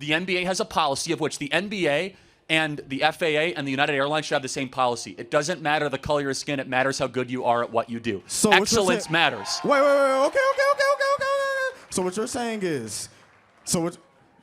The NBA has a policy of which the NBA and the FAA and the United Airlines should have the same policy. It doesn't matter the color of your skin. It matters how good you are at what you do. So excellence matters. Wait. Okay. So what you're saying is,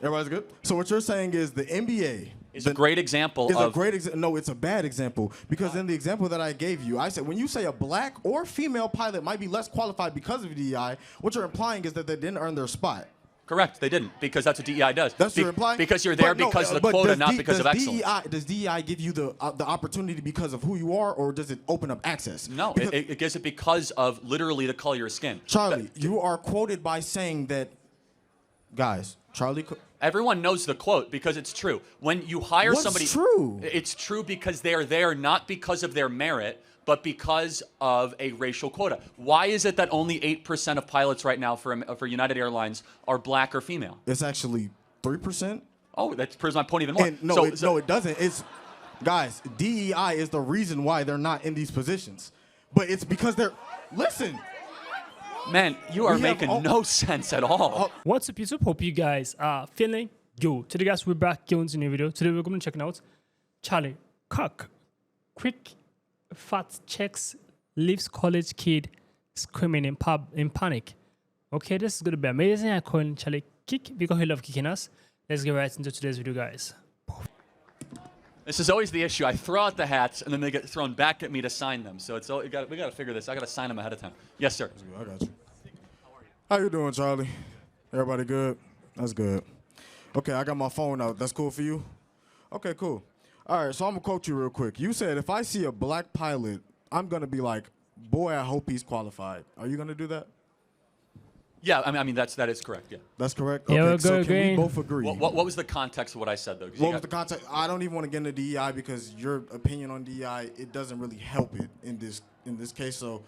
everybody's good? So what you're saying is the NBA is a great example of... No, it's a bad example. Because in the example that I gave you, I said when you say a black or female pilot might be less qualified because of DEI, what you're implying is that they didn't earn their spot. Correct, they didn't, because that's what DEI does. That's what you're implying? Because you're there because of the quota, not because of excellence. Does DEI give you the opportunity because of who you are, or does it open up access? No, it gives it because of literally the color of your skin. Charlie, you are quoted by saying that, guys, Charlie... Everyone knows the quote because it's true. When you hire somebody... What's true? It's true because they're there not because of their merit, but because of a racial quota. Why is it that only 8% of pilots right now for United Airlines are black or female? It's actually 3%. Oh, that proves my point even more. And no, it doesn't. It's, guys, DEI is the reason why they're not in these positions. But it's because they're... Listen. Man, you are making no sense at all. What's up, YouTube? Hope you guys are feeling good. Today, guys, we're back here with a new video. Today, we're going to check out Charlie Kirk. Quick fact checks leaves college kid screaming in panic. Okay, this is going to be amazing. I call Charlie Kick because he loves kicking us. Let's get right into today's video, guys. This is always the issue. I throw out the hats, and then they get thrown back at me to sign them. So we got to figure this. I got to sign them ahead of time. Yes, sir. I got you. How you doing, Charlie? Everybody good? That's good. Okay, I got my phone out. That's cool for you? Okay, cool. All right, so I'm going to quote you real quick. You said, if I see a black pilot, I'm going to be like, boy, I hope he's qualified. Are you going to do that? Yeah, I mean that is correct, yeah. That's correct? Yeah, okay, so can we both agree? What was the context of what I said, though? What was the context? I don't even want to get into DEI because your opinion on DEI, it doesn't really help it in this case. So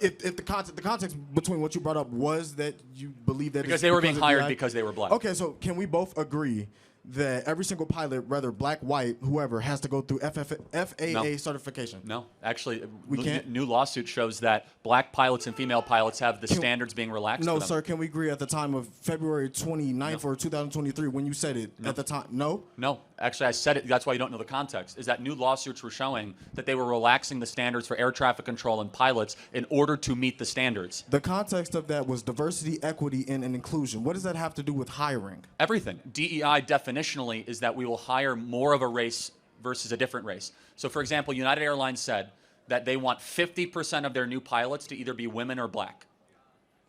if the context between what you brought up was that you believe that because they were being hired because they were black. Okay, so can we both agree that every single pilot, whether black, white, whoever, has to go through FAA certification? No, actually, we can't. New lawsuit shows that black pilots and female pilots have the standards being relaxed. No, sir. Can we agree at the time of February 29th or 2023 when you said it at the time? No? No. Actually, I said it. That's why you don't know the context. Is that new lawsuits were showing that they were relaxing the standards for air traffic control and pilots in order to meet the standards. The context of that was diversity, equity, and inclusion. What does that have to do with hiring? Everything. DEI definitionally is that we will hire more of a race versus a different race. So, for example, United Airlines said that they want 50% of their new pilots to either be women or black.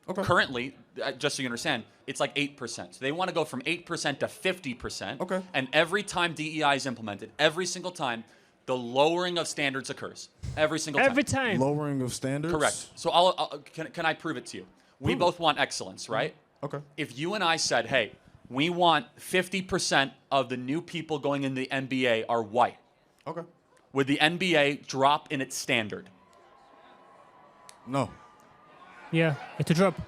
Okay. Currently, just so you understand, it's like 8%. So they want to go from 8% to 50%. Okay. And every time DEI is implemented, every single time, the lowering of standards occurs. Every single time. Every time. Lowering of standards? Correct. So can I prove it to you? We both want excellence, right? Okay. If you and I said, hey, we want 50% of the new people going in the NBA are white. Okay. Would the NBA drop in its standard? No. Yeah, it's a drop.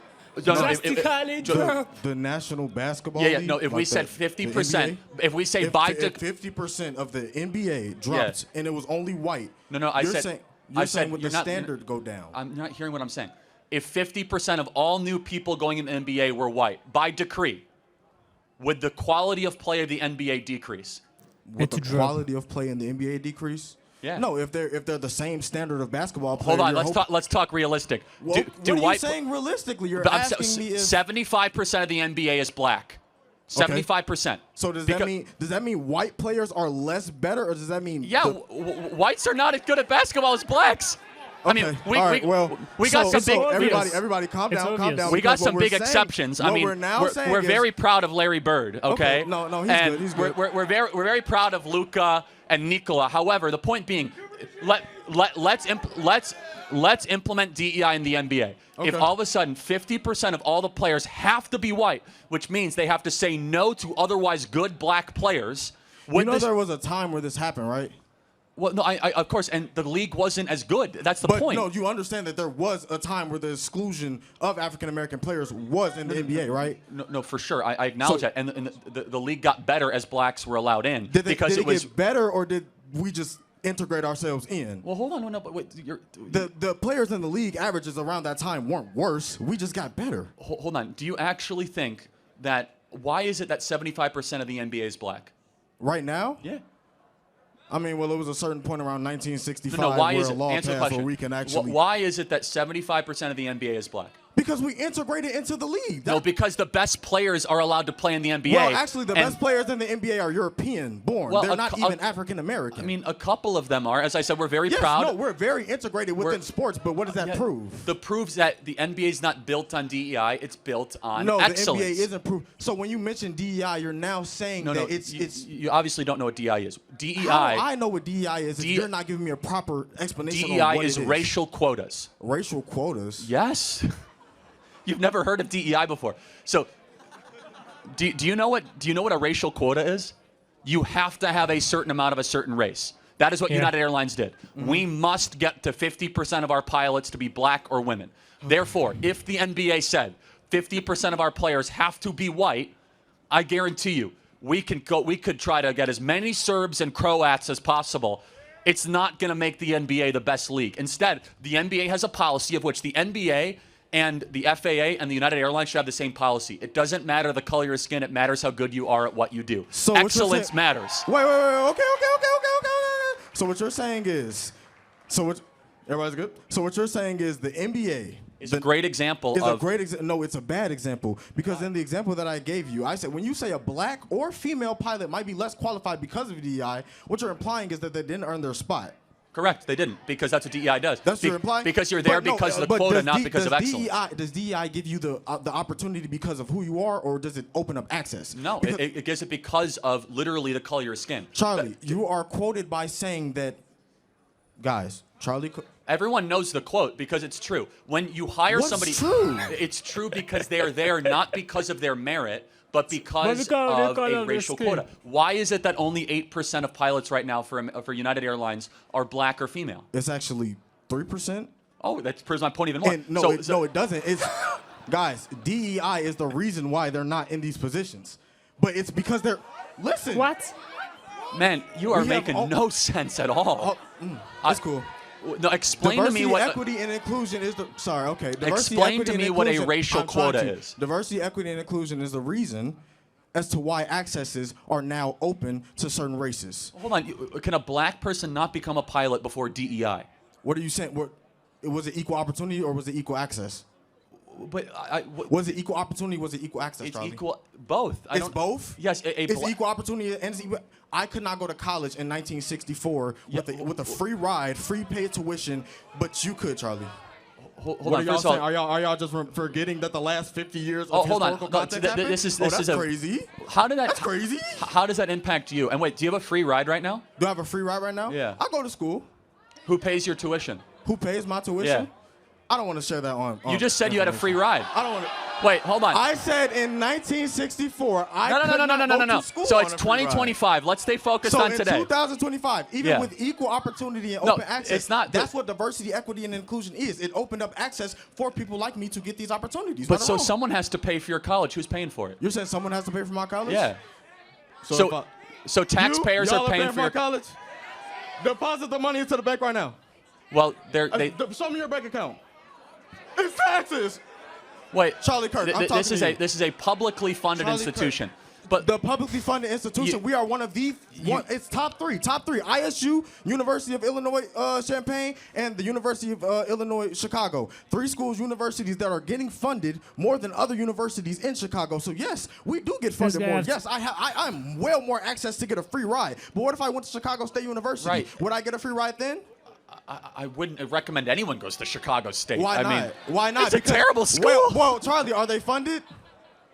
Drastically drop. The National Basketball League? Yeah, no, if we said 50%, if we say if 50% of the NBA dropped and it was only white. No, I said you're saying would the standard go down? I'm not hearing what I'm saying. If 50% of all new people going in the NBA were white, by decree, would the quality of play of the NBA decrease? Would the quality of play in the NBA decrease? Yeah. No, if they're the same standard of basketball player. Hold on, let's talk realistic. Well, what are you saying realistically? You're asking me if 75% of the NBA is black. 75%. So does that mean white players are less better, or does that mean whites are not as good at basketball as blacks? Okay. I mean, we got some big. Everybody, calm down. We got some big exceptions. I mean, we're very proud of Larry Bird. Okay. No, he's good. We're very proud of Luka and Nikola. However, the point being, let's implement DEI in the NBA. Okay. If all of a sudden 50% of all the players have to be white, which means they have to say no to otherwise good black players. There was a time where this happened, right? Well, no, I of course, and the league wasn't as good. That's the point. No, you understand that there was a time where the exclusion of African-American players was in the NBA, right? No, for sure. I acknowledge that. And the league got better as blacks were allowed in. Did it get better, or did we just integrate ourselves in? Well, hold on. No, but wait. The players in the league averages around that time weren't worse. We just got better. Hold on. Do you actually think that Why is it that 75% of the NBA is black? Right now? Yeah. I mean, well, it was a certain point around 1965 No, why where is a it? law Answer the passed where question. we can actually... Why is it that 75% of the NBA is black? Because we integrated into the league. No, because the best players are allowed to play in the NBA. Well, actually, the best players in the NBA are European born. Well, They're not even African American. I mean, a couple of them are. As I said, we're very yes, proud. no, we're very integrated within sports, but what does that prove? That proves that the NBA is not built on DEI, it's built on excellence. The NBA isn't proof. So when you mention DEI, you're now saying that it's... You obviously don't know what DEI is. DEI... How I know what DEI is if you're not giving me a proper explanation on what it is. DEI is racial quotas. Racial quotas? Yes. You've never heard of DEI before. So, do you know what a racial quota is? You have to have a certain amount of a certain race. That is what United Airlines did. Mm-hmm. We must get to 50% of our pilots to be black or women. Okay. Therefore, if the NBA said 50% of our players have to be white, I guarantee you, we could try to get as many Serbs and Croats as possible. It's not going to make the NBA the best league. Instead, the NBA has a policy of which the NBA and the FAA and the United Airlines should have the same policy. It doesn't matter the color of your skin. It matters how good you are at what you do. So excellence matters. Wait. Okay. So what you're saying is, everybody's good? So what you're saying is the NBA is a great example of... No, it's a bad example. Because in the example that I gave you, I said when you say a black or female pilot might be less qualified because of DEI, what you're implying is that they didn't earn their spot. Correct, they didn't, because that's what DEI does. That's what you're implying? Because you're there because of the quota, not because of excellence. Does DEI give you the opportunity because of who you are, or does it open up access? No, it gives it because of literally the color of your skin. Charlie, you are quoted by saying that, guys, Charlie... Everyone knows the quote because it's true. When you hire somebody... True? It's true because they are there not because of their merit, but because of a racial quota. Why is it that only 8% of pilots right now for United Airlines are black or female? It's actually 3%. Oh, that proves my point even more. And no, it doesn't. It's guys, DEI is the reason why they're not in these positions. But it's because they're... Listen. What? Man, you are making no sense at all. That's cool. No, explain to me what... Diversity, equity, and inclusion is the... Sorry, okay. Explain to me what a racial quota is. Diversity, equity, and inclusion is the reason as to why accesses are now open to certain races. Hold on. Can a black person not become a pilot before DEI? What are you saying? Was it equal opportunity or was it equal access? But was it equal opportunity? Was it equal access? It's Charlie? Equal. Both. It's both. Yes. It's equal opportunity and it's equal. I could not go to college in 1964 with a free ride, free paid tuition, but you could, Charlie. Hold what on. Are y'all saying? Are y'all just forgetting that the last 50 years of historical context happened? This is crazy. That's crazy. How does that impact you? And wait, do you have a free ride right now? Do I have a free ride right now? Yeah. I go to school. Who pays your tuition? Who pays my tuition? Yeah. I don't want to share that on. You just said you had a free ride. I don't want to. Wait, hold on. I said in 1964, I could not go to school. So it's 2025. Let's stay focused on today. So in 2025, even with equal opportunity and open access, it's not. That's what diversity, equity, and inclusion is. It opened up access for people like me to get these opportunities. But so someone has to pay for your college. Who's paying for it? You're saying someone has to pay for my college? Yeah. So taxpayers are paying for your college. Deposit the money into the bank right now. Well, show me your bank account. It's taxes. Wait, Charlie Kirk. This is a publicly funded institution. But the publicly funded institution, we are one of the it's top three. ISU, University of Illinois Champaign, and the University of Illinois Chicago. 3 schools, universities that are getting funded more than other universities in Chicago. So yes, we do get funded more. Yes, I'm well more access to get a free ride. But what if I went to Chicago State University? Right. Would I get a free ride then? I wouldn't recommend anyone goes to Chicago State. Why not? Why not? It's a terrible school. Well, Charlie, are they funded?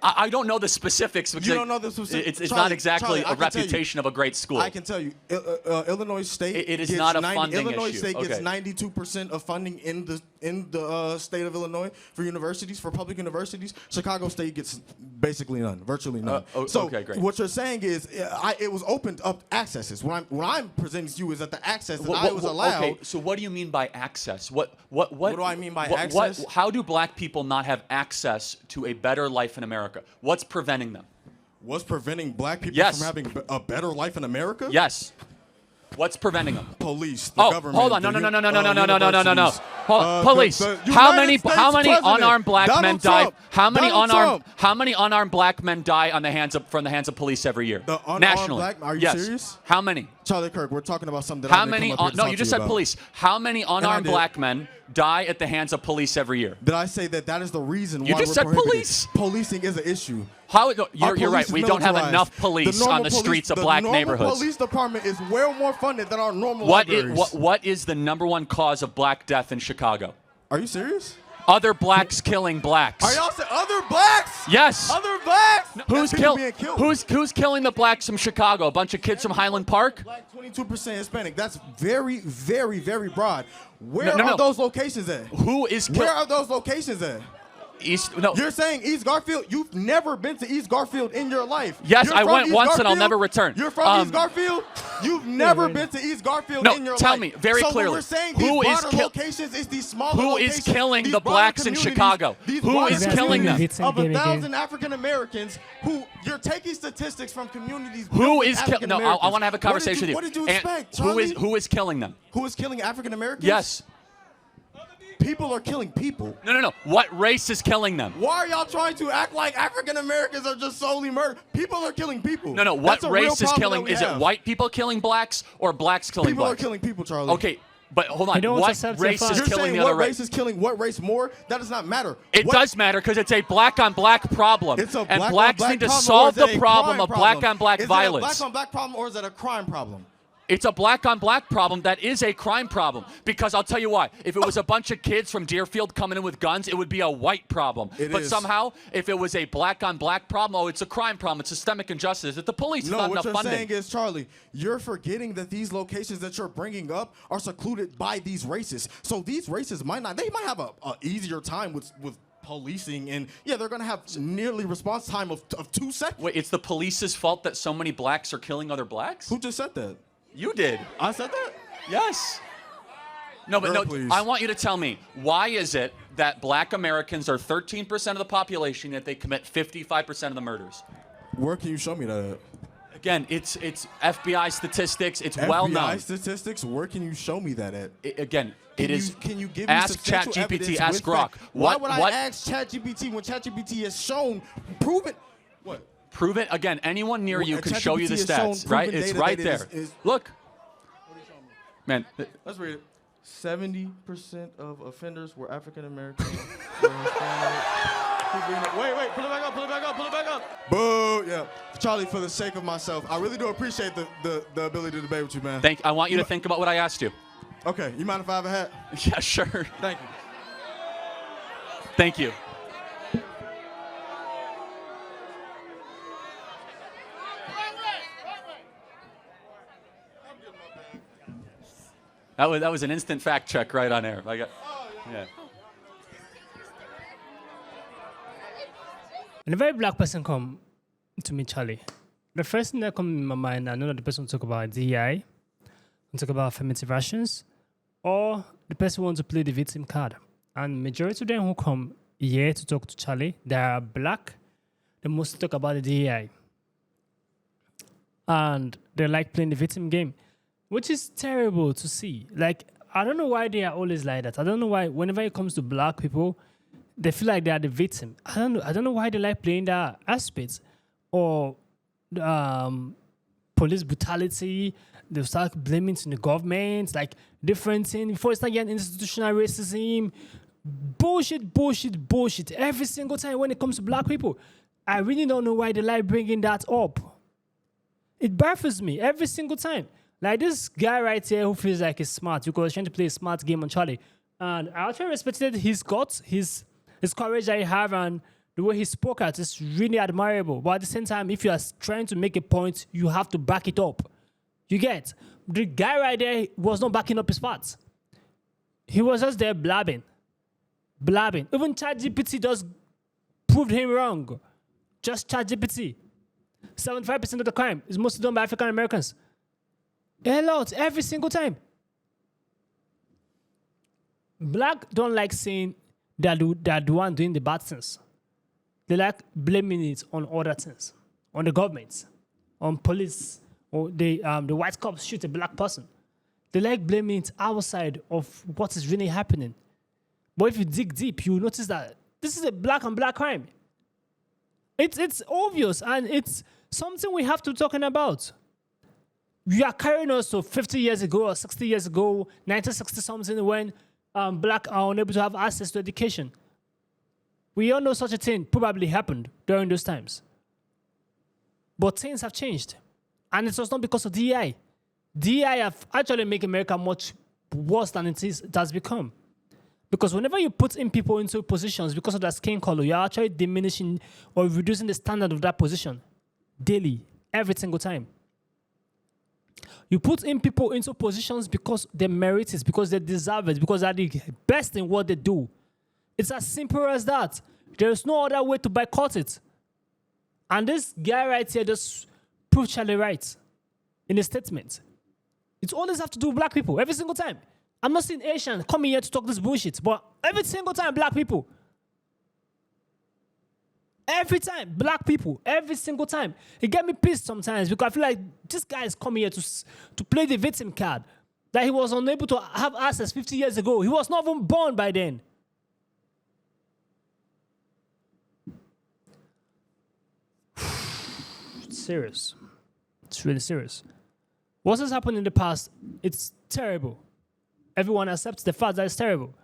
I don't know the specifics. Because you don't know the specifics? It's not exactly a reputation of a great school. I can tell you, Illinois State. It is not a funding Illinois issue. State gets 92% of funding in the state of Illinois for universities, for public universities. Chicago State gets basically none, virtually none. Okay, great. What you're saying is, it was opened up accesses. What I'm presenting to you is that the access that I was allowed. Okay, so what do you mean by access? What do I mean by access? How do black people not have access to a better life in America? What's preventing them? What's preventing black people from having a better life in America? Yes. What's preventing them? Police, the government. Hold on. No. universities. Police. The How United many States unarmed President, black men Donald die? Trump. How many Donald unarmed black men die from the hands of police every year? The unarmed Nationally. black? Are you yes. serious? How many? Charlie Kirk, we're talking about something that How I didn't many? come up here to No, talk you to just said about. police. How many unarmed did. black men die at the hands of police every year? Did I say that is the reason You why just we're said prohibited? police. Policing is an issue. How? Our You're right. police is We don't have militarized. enough police normal on the streets of the black normal neighborhoods. Police department is well more funded than our normal libraries. What is the number one cause of black death in Chicago? Are you serious? Other blacks killing blacks. Are y'all saying other blacks? Yes. Other blacks? Who's killing the blacks from Chicago? A bunch of kids from Highland Park? Black 22% Hispanic. That's very, very, very broad. Where No. are those locations at? Who is Where are those locations at? East? No. You're saying East Garfield? You've never been to East Garfield in your life. Yes, You're I from went East once and I'll Garfield? never return. You're from East Garfield? You've never been to East Garfield in your life. No, tell me very so clearly. When we're saying Who these is broader locations is these smaller Who locations. is killing these the broader blacks in communities, Chicago? these Who broader is killing them? communities Of Game 1,000 African Americans who you're taking statistics from communities. Who with is killing? No, I want to have a conversation with you. What did you And expect, who Charlie? who is killing them? Who is killing African Americans? Yes. People are killing people. No. What race is killing them? Why are y'all trying to act like African Americans are just solely murdered? People are killing people. No. What That's a real race is problem killing? that we Is it have. white people killing blacks or blacks killing People blacks? are killing people, Charlie. Okay, but hold on. You don't What accept race the is fact. You're killing saying the other what race race? is killing what race more? That does not matter. It does matter because it's a black on black problem. It's a and black blacks on black need to problem, solve or is it the a problem crime of black on black Is violence. it a black on black problem or is it a crime problem? It's a black on black problem that is a crime problem. Because I'll tell you why. If it was a bunch of kids from Deerfield coming in with guns, it would be a white problem. But is. somehow, if it was a black on black problem, it's a crime problem. It's systemic injustice. It's the police. It's No, not what enough you're funding. saying is, Charlie, you're forgetting that these locations that you're bringing up are secluded by these races. So these races might have a easier time with policing, and yeah, they're gonna have nearly response time of 2 seconds. Wait, it's the police's fault that so many blacks are killing other blacks? Who just said that? You did. I said that? Yes. No, but Girl, no, please. I want you to tell me, why is it that black Americans are 13% of the population, yet they commit 55% of the murders? Where can you show me that at? Again, it's FBI statistics. It's FBI well known. statistics? Where can you show me that at? Can you give me ask substantial ChatGPT, evidence ask with Grok. fact? Why would I ask ChatGPT when ChatGPT has shown, proven, what? Prove it again. Anyone near you Well, can show you the ChatGPT has shown stats, right? proven It's data right that there. is- Look, man. Let's read it. 70% of offenders were African American. Wait, pull it back up. Boo, yeah. Charlie, for the sake of myself, I really do appreciate the ability to debate with you, man. I want you to think about what I asked you. Okay, you mind if I have a hat? Yeah, sure. Thank you. Thank you. That was an instant fact check right on air. Yeah. Whenever a black person come to me, Charlie, the first thing that comes in my mind, I know that the person will talk about DEI, will talk about affirmative actions, or the person wants to play the victim card. And majority of them who come here to talk to Charlie, they are black. They mostly talk about the DEI. And they like playing the victim game, which is terrible to see. Like, I don't know why they are always like that. I don't know why whenever it comes to black people, they feel like they are the victim. I don't know why they like playing that aspect. Or police brutality. They'll start blaming the government, like different things. Before it's like institutional racism. Bullshit. Every single time when it comes to black people. I really don't know why they like bringing that up. It baffles me every single time. Like this guy right here who feels like he's smart because he's trying to play a smart game on Charlie. And I actually respected his guts, his courage that he have, and the way he spoke out is really admirable. But at the same time, if you are trying to make a point, you have to back it up. You get? The guy right there was not backing up his facts. He was just there blabbing. Even ChatGPT just proved him wrong. Just ChatGPT. 75% of the crime is mostly done by African Americans. A lot, every single time. Black don't like saying they're the one doing the bad things. They like blaming it on other things, on the government, on police, or the white cops shoot a black person, they like blaming it outside of what is really happening. But if you dig deep, you notice that this is a black on black crime. It's obvious, and it's something we have to be talking about. You are carrying us to 50 years ago or 60 years ago, 1960 something, when black are unable to have access to education. We all know such a thing probably happened during those times. But things have changed. And it was not because of DEI. DEI have actually made America much worse than it has become. Because whenever you put in people into positions because of their skin color, you're actually diminishing or reducing the standard of that position daily, every single time. You put in people into positions because they merit it, because they deserve it, because they're the best in what they do. It's as simple as that. There is no other way to boycott it. And this guy right here just proved Charlie right in his statement. It always have to do with black people, every single time. I'm not seeing Asian coming here to talk this bullshit, but every single time, black people. Every time, black people, every single time. It get me pissed sometimes because I feel like this guy is coming here to play the victim card that he was unable to have access 50 years ago. He was not even born by then. It's serious. It's really serious. What has happened in the past, it's terrible. Everyone accepts the fact that it's terrible.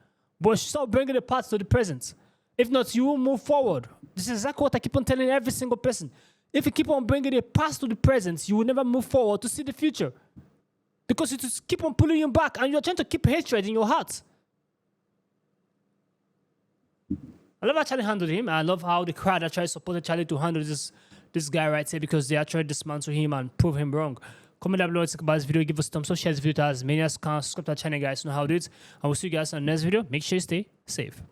But stop bringing the past to the present. If not, you will move forward. This is exactly what I keep on telling every single person. If you keep on bringing the past to the present, you will never move forward to see the future. Because it just keep on pulling you back, and you're trying to keep hatred in your heart. I love how Charlie handled him. I love how the crowd actually supported Charlie to handle this guy right here, because they actually dismantled him and prove him wrong. Comment down below, think about this video, give us a thumbs up, share this video to as many as can, subscribe to our channel, guys, know how to do it. And we'll see you guys in the next video. Make sure you stay safe.